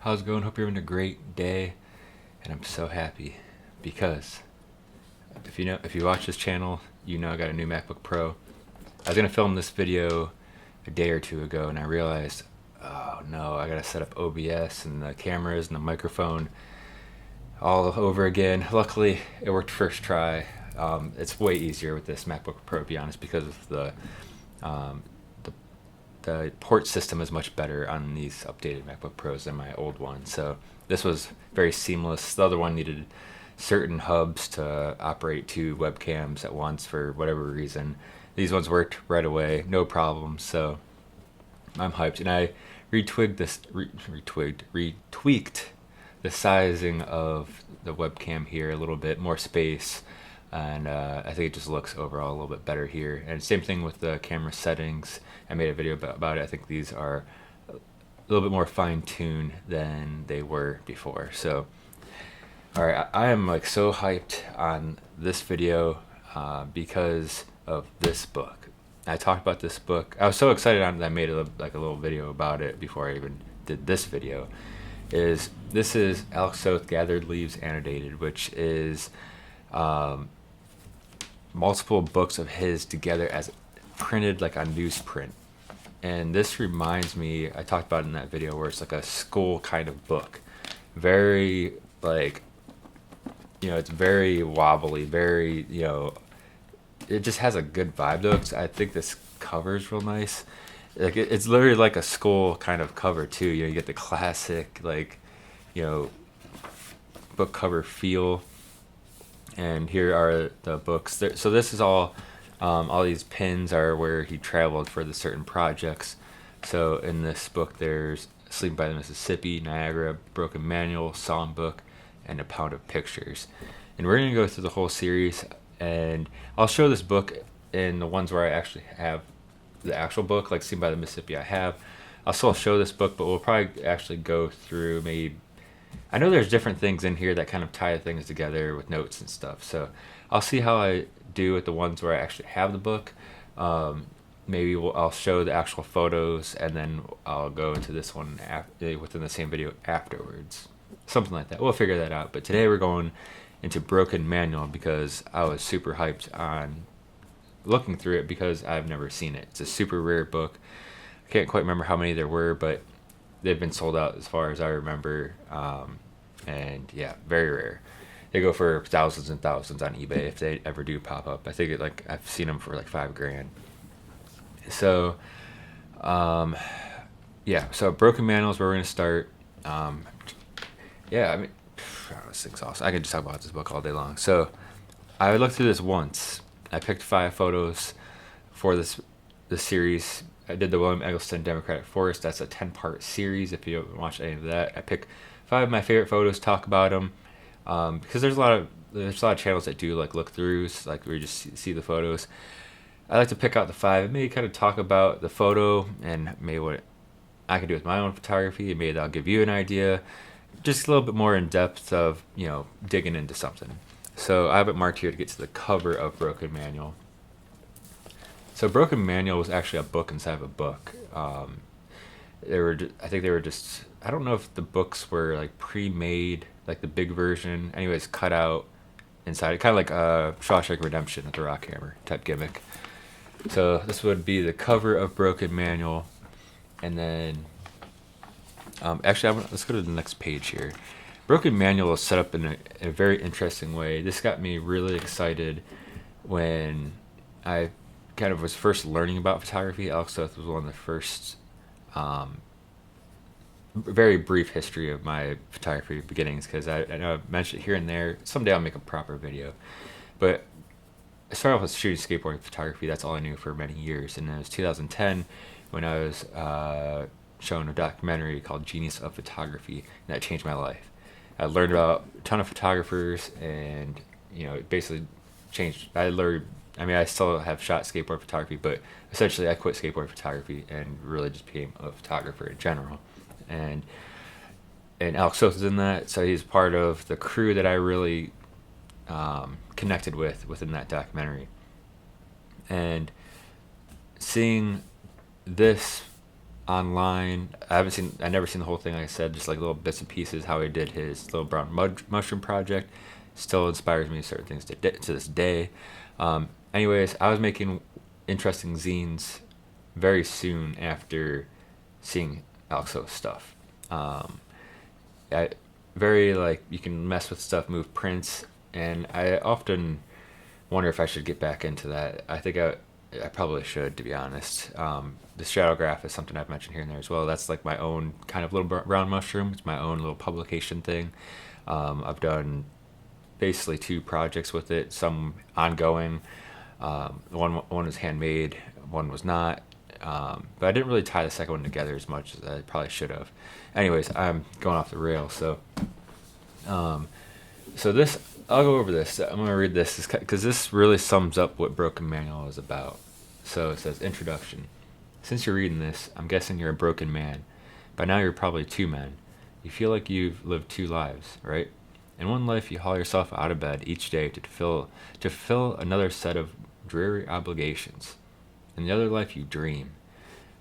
How's it going? Hope you're having a great day. And I'm so happy because if you watch this channel, you know I got a new MacBook Pro. I was gonna film this video a day or two ago, and I realized, oh no, I gotta set up OBS and the cameras and the microphone all over again. Luckily, it worked first try. It's way easier with this MacBook Pro, to be honest, because of um, the the port system is much better on these updated MacBook Pros than my old one. So this was very seamless. The other one needed certain hubs to operate two webcams at once for whatever reason. These ones worked right away, no problem. So I'm hyped, and I retweaked the sizing of the webcam here a little bit, more space, and I think it just looks overall a little bit better here. And same thing with the camera settings. I made a video about it. I think these are a little bit more fine-tuned than they were before. So, all right, I am like so hyped on this video because of this book. I talked about this book. I was so excited on it that I made a little video about it before I even did this video. This is Alec Soth Gathered Leaves Annotated, which is multiple books of his together as printed like on newsprint. And this reminds me, I talked about it in that video, where it's like a school kind of book. Very like, it's very wobbly, very, it just has a good vibe though. I think this cover's real nice. Like it's literally like a school kind of cover too. You get the classic like, book cover feel. And here are the books. So this is all these pins are where he traveled for the certain projects. So in this book, there's Sleeping by the Mississippi, Niagara, Broken Manual, Songbook, and A Pound of Pictures. And we're gonna go through the whole series, and I'll show this book in the ones where I actually have the actual book, like Sleeping by the Mississippi. I'll still show this book, but we'll probably actually go through maybe. I know there's different things in here that kind of tie things together with notes and stuff. So I'll see how I do with the ones where I actually have the book. I'll show the actual photos, and then I'll go into this one within the same video afterwards. Something like that. We'll figure that out. But today we're going into Broken Manual because I was super hyped on looking through it because I've never seen it. It's a super rare book. I can't quite remember how many there were, but they've been sold out as far as I remember. And yeah, very rare. They go for thousands and thousands on eBay if they ever do pop up. I think I've seen them for like $5,000. So, yeah. So Broken Manual is where we're gonna start. Yeah, I mean, this thing's awesome. I could just talk about this book all day long. So I looked through this once. I picked 5 photos for this series. I did the William Eggleston Democratic Forest. That's a 10-part series. If you haven't watched any of that, I pick 5 of my favorite photos, talk about them, because there's a lot of channels that do like look throughs, like where you just see the photos. I like to pick out the 5 and maybe kind of talk about the photo and maybe what I can do with my own photography, and maybe that'll give you an idea, just a little bit more in depth of digging into something. So I have it marked here to get to the cover of Broken Manual. So Broken Manual was actually a book inside of a book. I think they were just, I don't know if the books were like pre-made, like the big version. Anyways, cut out inside, kind of like Shawshank Redemption with the Rockhammer type gimmick. So this would be the cover of Broken Manual, and then let's go to the next page here. Broken Manual is set up in a very interesting way. This got me really excited when I kind of was first learning about photography. Alec Soth was one of the first, very brief history of my photography beginnings, because I know I've mentioned it here and there. Someday I'll make a proper video. But I started off with shooting skateboarding photography. That's all I knew for many years. And it was 2010 when I was shown a documentary called Genius of Photography, and that changed my life. I learned about a ton of photographers, and it basically changed. I still have shot skateboard photography, but essentially I quit skateboard photography and really just became a photographer in general. And Alec Soth is in that, so he's part of the crew that I really connected with within that documentary. And seeing this online. I never seen the whole thing. Like I said, just like little bits and pieces. How he did his little brown mushroom project still inspires me to certain things to this day. Anyways, I was making interesting zines very soon after seeing Alec Soth stuff. I, very like you can mess with stuff, move prints, and I often wonder if I should get back into that. I probably should, to be honest. The shadow graph is something I've mentioned here and there as well. That's like my own kind of little brown mushroom. It's my own little publication thing. I've done basically 2 projects with it, some ongoing. One was handmade, one was not. But I didn't really tie the second one together as much as I probably should have. Anyways, I'm going off the rails. So this, I'll go over this. I'm going to read this because this really sums up what Broken Manual is about. So it says, Introduction. Since you're reading this, I'm guessing you're a broken man. By now you're probably 2 men. You feel like you've lived 2 lives, right? In one life, you haul yourself out of bed each day to fulfill another set of dreary obligations. In the other life, you dream.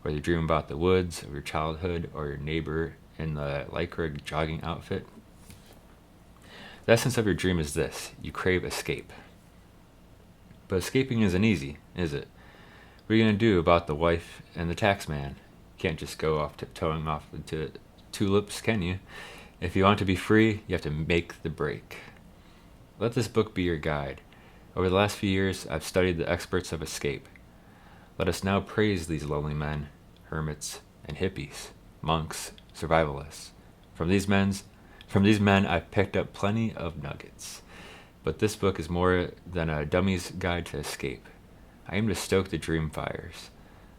Whether you dream about the woods of your childhood or your neighbor in the lycra jogging outfit. The essence of your dream is this: you crave escape. But escaping isn't easy, is it? What are you going to do about the wife and the tax man? You can't just go off tiptoeing off into tulips, can you? If you want to be free, you have to make the break. Let this book be your guide. Over the last few years, I've studied the experts of escape. Let us now praise these lonely men, hermits and hippies, monks, survivalists. From these men, I've picked up plenty of nuggets. But this book is more than a dummy's guide to escape. I aim to stoke the dream fires.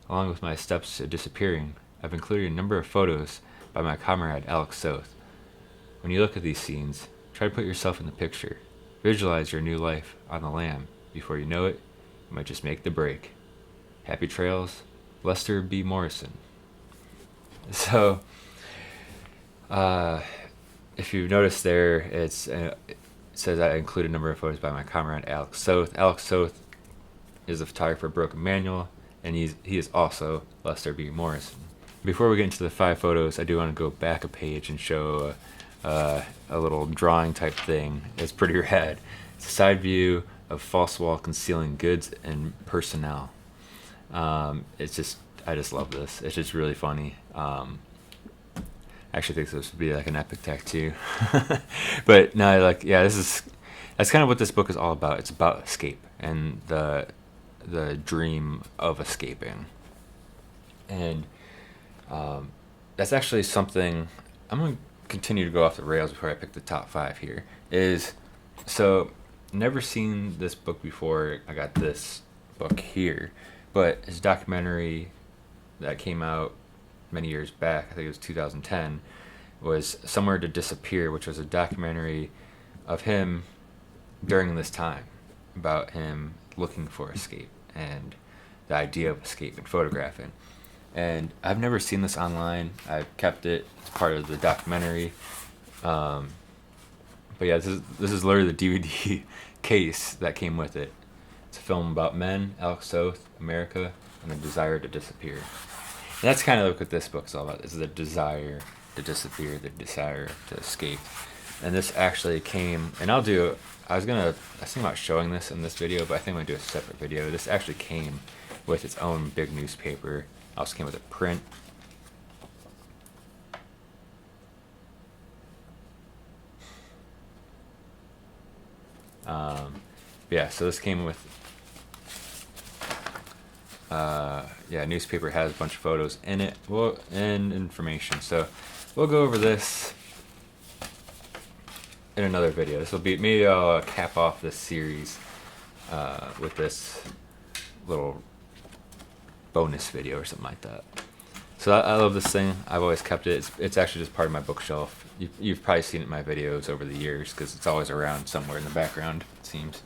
Along with my steps to disappearing, I've included a number of photos by my comrade Alec Soth. When you look at these scenes, try to put yourself in the picture. Visualize your new life on the lam. Before you know it, you might just make the break. Happy trails, Lester B. Morrison. So, if you've noticed there, it says I included a number of photos by my comrade Alec Soth. Alec Soth is a photographer of Broken Manual, and he is also Lester B. Morrison. Before we get into the 5 photos, I do want to go back a page and show a little drawing type thing. It's pretty rad. It's a side view of false wall concealing goods and personnel. I just love this. It's just really funny. I actually think this would be like an epic tattoo. But no, that's kind of what this book is all about. It's about escape and the dream of escaping. And that's actually something I'm going to continue to go off the rails before I pick the top 5 here. Never seen this book before. I got this book here. But his documentary that came out many years back, I think it was 2010, was Somewhere to Disappear, which was a documentary of him during this time, about him looking for escape and the idea of escape and photographing. And I've never seen this online. I've kept it as part of the documentary. But yeah, this is literally the DVD case that came with it. It's a film about men, Alec Soth, America, and the desire to disappear. And that's kind of what this book's all about, is the desire to disappear, the desire to escape. And this actually came, and I was thinking about showing this in this video, but I think I'm going to do a separate video. This actually came with its own big newspaper. Also came with a print. So this came with newspaper, has a bunch of photos in it, and information. So we'll go over this in another video. This will be, maybe I'll cap off this series with this little bonus video or something like that. So I love this thing. I've always kept it. It's actually just part of my bookshelf. You've probably seen it in my videos over the years because it's always around somewhere in the background, it seems.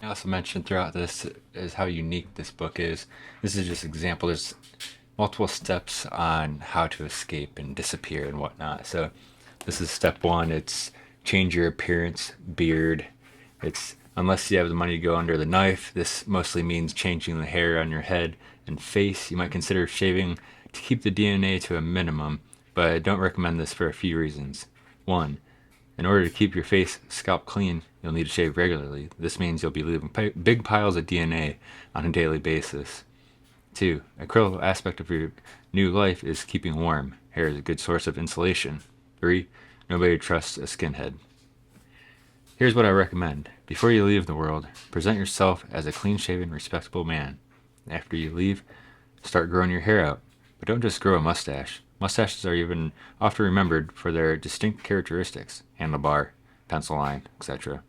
I also mentioned throughout this is how unique this book is. This is just an example. There's multiple steps on how to escape and disappear and whatnot. So this is step 1. It's change your appearance, beard. It's unless you have the money to go under the knife. This mostly means changing the hair on your head and face. You might consider shaving to keep the DNA to a minimum, but I don't recommend this for a few reasons. 1. In order to keep your face scalp clean, you'll need to shave regularly. This means you'll be leaving big piles of DNA on a daily basis. 2. A critical aspect of your new life is keeping warm. Hair is a good source of insulation. 3. Nobody trusts a skinhead. Here's what I recommend. Before you leave the world, present yourself as a clean-shaven, respectable man. After you leave, start growing your hair out. But don't just grow a mustache. Mustaches are even often remembered for their distinct characteristics, handlebar, pencil line, etc.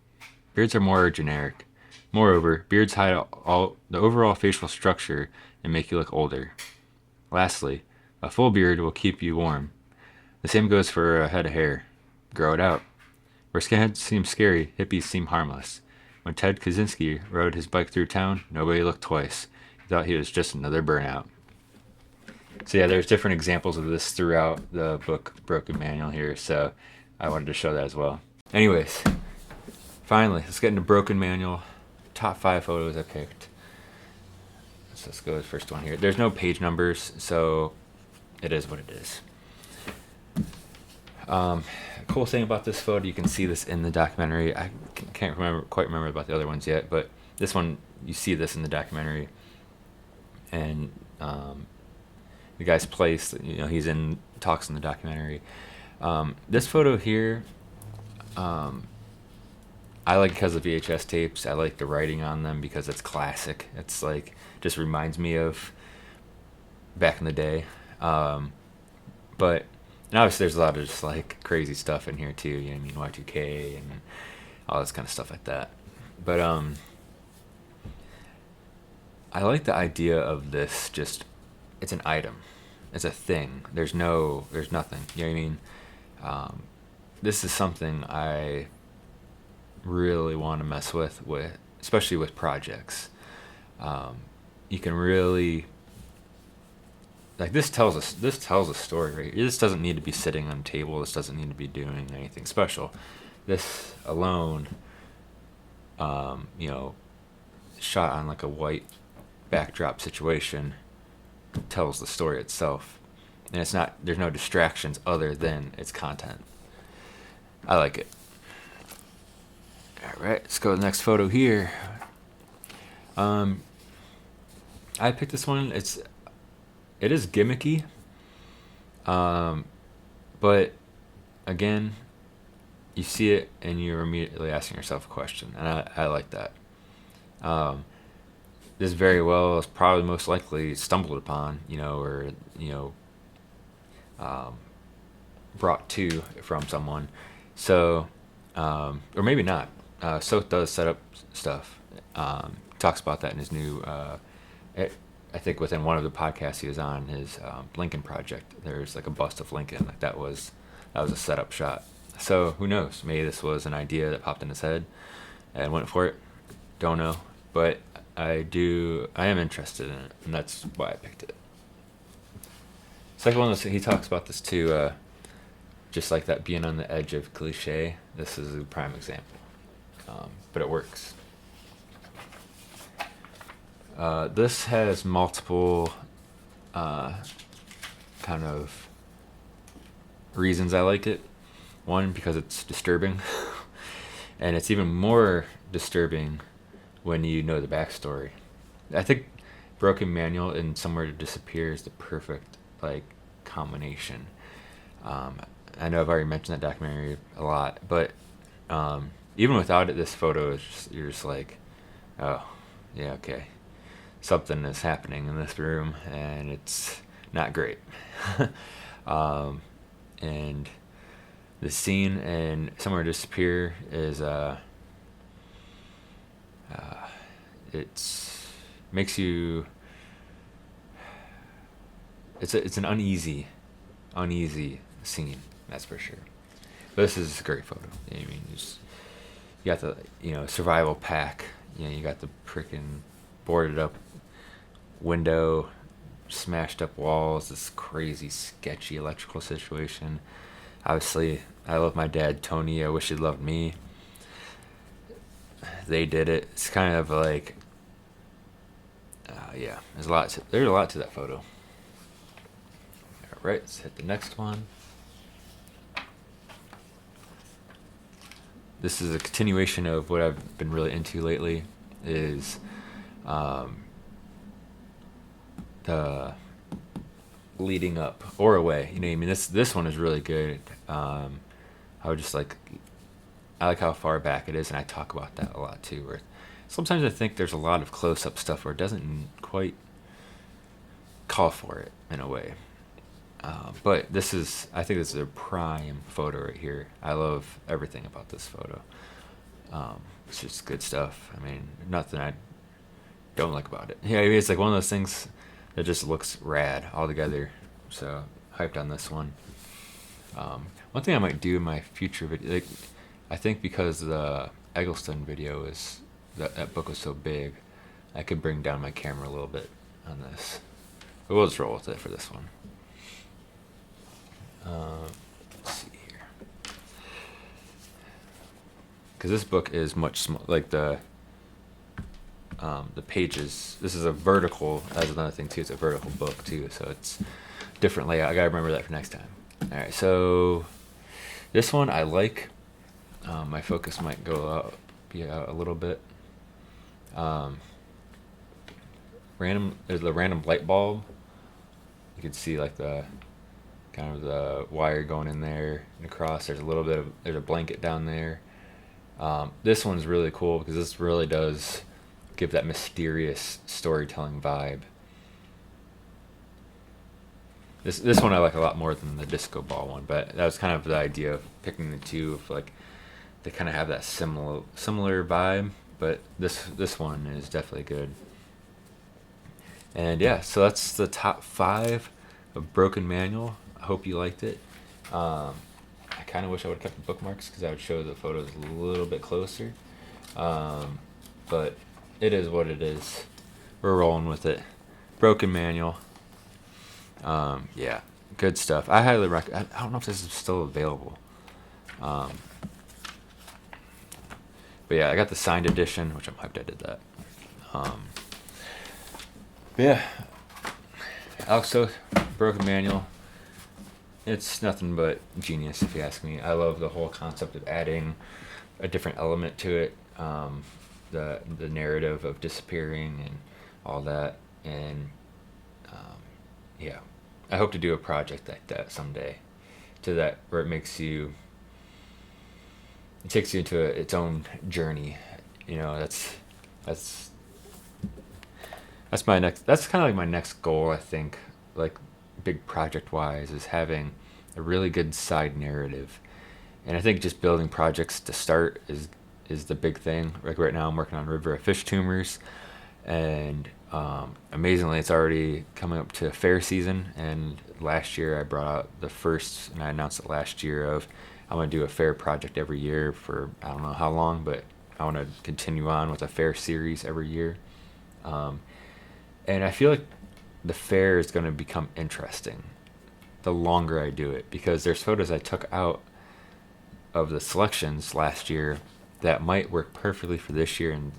Beards are more generic. Moreover, beards hide all the overall facial structure and make you look older. Lastly, a full beard will keep you warm. The same goes for a head of hair. Grow it out. Where skinheads seem scary, hippies seem harmless. When Ted Kaczynski rode his bike through town, nobody looked twice. He thought he was just another burnout. So yeah, there's different examples of this throughout the book Broken Manual here, so I wanted to show that as well. Anyways, finally, let's get into Broken Manual. Top 5 photos I picked. So let's go with the first one here. There's no page numbers, so it is what it is. Cool thing about this photo, you can see this in the documentary. I can't quite remember about the other ones yet, but this one, you see this in the documentary. And the guy's place, he's in talks in the documentary. This photo here, I like because of VHS tapes. I like the writing on them because it's classic. It's like, just reminds me of back in the day. But and obviously there's a lot of just like crazy stuff in here too, you know what I mean, Y2K and all this kind of stuff like that. But I like the idea of this, just, it's an item. It's a thing. There's nothing. You know what I mean? This is something I really want to mess with, especially with projects. You can really, like, this tells a story, right? This doesn't need to be sitting on a table. This doesn't need to be doing anything special. This alone, shot on like a white backdrop situation, tells the story itself. And there's no distractions other than its content. I like it. Alright, let's go to the next photo here. I picked this one. It is gimmicky, but again, you see it and you're immediately asking yourself a question, and I like that. This very well is probably most likely stumbled upon, or brought to from someone. So, or maybe not. Soth does set up stuff. Talks about that in his new. I think within one of the podcasts he was on, his Lincoln project, there's like a bust of Lincoln. Like that was a setup shot. So who knows? Maybe this was an idea that popped in his head and went for it. Don't know, but I am interested in it, and that's why I picked it. Second one, he talks about this too, just like that being on the edge of cliche. This is a prime example, but it works. This has multiple kind of reasons I like it. One, because it's disturbing, and it's even more disturbing when you know the backstory. I think Broken Manual and Somewhere to Disappear is the perfect combination. I know I've already mentioned that documentary a lot, but even without it, this photo is you're just like, oh yeah, okay, something is happening in this room and it's not great. And the scene in Somewhere to Disappear is it's makes you, it's an uneasy scene, that's for sure. But this is a great photo. I mean, you got the survival pack. You got the freaking boarded up window, smashed up walls, this crazy sketchy electrical situation. Obviously, I love my dad, Tony. I wish he loved me. They did it. It's kind of like, yeah. There's a lot to that photo. right, let's hit the next one. This is a continuation of what I've been really into lately, is the leading up or away. You know what I mean? This one is really good. I would just like, I like how far back it is, and I talk about that a lot too. Where sometimes I think there's a lot of close-up stuff where it doesn't quite call for it in a way. But I think this is a prime photo right here. I love everything about this photo. It's just good stuff. I mean, nothing I don't like about it. Yeah, it's like one of those things that just looks rad altogether. So hyped on this one. One thing I might do in my future video, like, I think because the Eggleston video is that book was so big, I could bring down my camera a little bit on this. But we'll just roll with it for this one. Let's see here, because this book is much smaller. Like the pages. This is a vertical. That's another thing too. It's a vertical book too, so it's different layout. I gotta remember that for next time. All right, so this one I like. My focus might be out a little bit. There's the random light bulb. You can see like the kind of the wire going in there and across. There's a blanket down there. This one's really cool because this really does give that mysterious storytelling vibe. This one I like a lot more than the disco ball one, but that was kind of the idea of picking the two. Of like, they kind of have that similar vibe, but this one is definitely good. And yeah, so that's the top 5 of Broken Manual. I hope you liked it. I kind of wish I would have kept the bookmarks because I would show the photos a little bit closer. But it is what it is. We're rolling with it. Broken Manual. Yeah, good stuff. I highly recommend. I don't know if this is still available. But yeah, I got the signed edition, which I'm hyped I did that. Yeah, Alec Soth, Broken Manual. It's nothing but genius, if you ask me. I love the whole concept of adding a different element to it, the narrative of disappearing and all that, and yeah, I hope to do a project like that someday, where it takes you into its own journey. You know, that's my next. That's kind of like my next goal. I think, like, big project wise, is having a really good side narrative, and I think just building projects to start is the big thing. Like right now, I'm working on River of Fish Tumors, and amazingly, it's already coming up to fair season. And last year, I brought out the first, and I announced it last year, of I'm gonna do a fair project every year for I don't know how long, but I want to continue on with a fair series every year. And I feel like the fair is going to become interesting the longer I do it, because there's photos I took out of the selections last year that might work perfectly for this year, and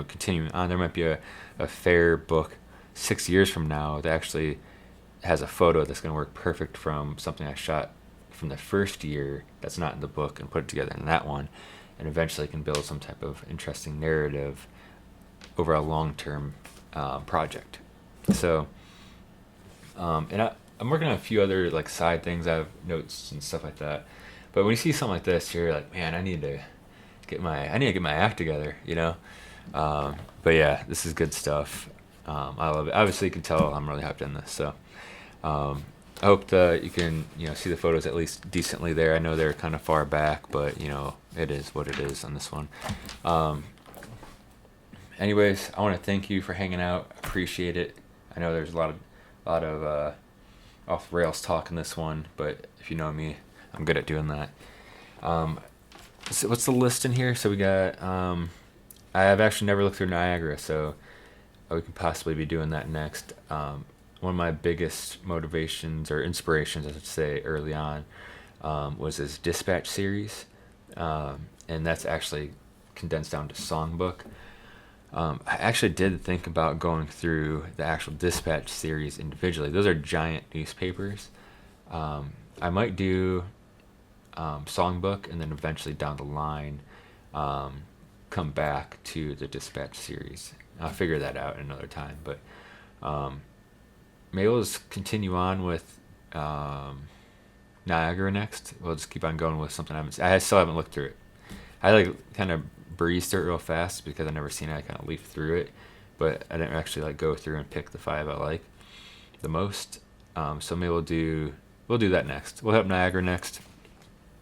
continuing on, there might be a fair book 6 years from now that actually has a photo that's going to work perfect from something I shot from the first year that's not in the book, and put it together in that one, and eventually can build some type of interesting narrative over a long-term project. So, and I'm working on a few other like side things. I have notes and stuff like that. But when you see something like this, you're like, man, I need to get my act together, But yeah, this is good stuff. I love it. Obviously, you can tell I'm really hyped on this. So, I hope that you can see the photos at least decently there. I know they're kind of far back, but it is what it is on this one. Anyways, I want to thank you for hanging out. Appreciate it. I know there's a lot of off the rails talk in this one, but if you know me, I'm good at doing that. So what's the list in here? So we got. I have actually never looked through Niagara, so we can possibly be doing that next. One of my biggest motivations or inspirations, I should say, early on, was this Dispatch series, and that's actually condensed down to songbook. I actually did think about going through the actual Dispatch series individually. Those are giant newspapers, I might do Songbook, and then eventually down the line come back to the Dispatch series. I'll figure that out another time, but maybe we'll just continue on with Niagara next. We'll just keep on going with something I still haven't looked through it. I like kind of breezed through it real fast because I've never seen it. I kind of leafed through it, but I didn't actually like go through and pick the 5 I like the most. So maybe we'll do that next. We'll have Niagara next.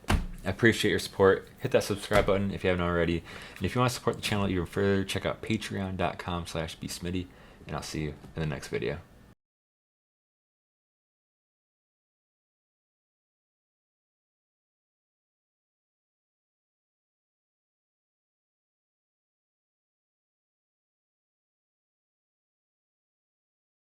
I appreciate your support. Hit that subscribe button if you haven't already. And if you want to support the channel even further, check out patreon.com/bsmitty, and I'll see you in the next video.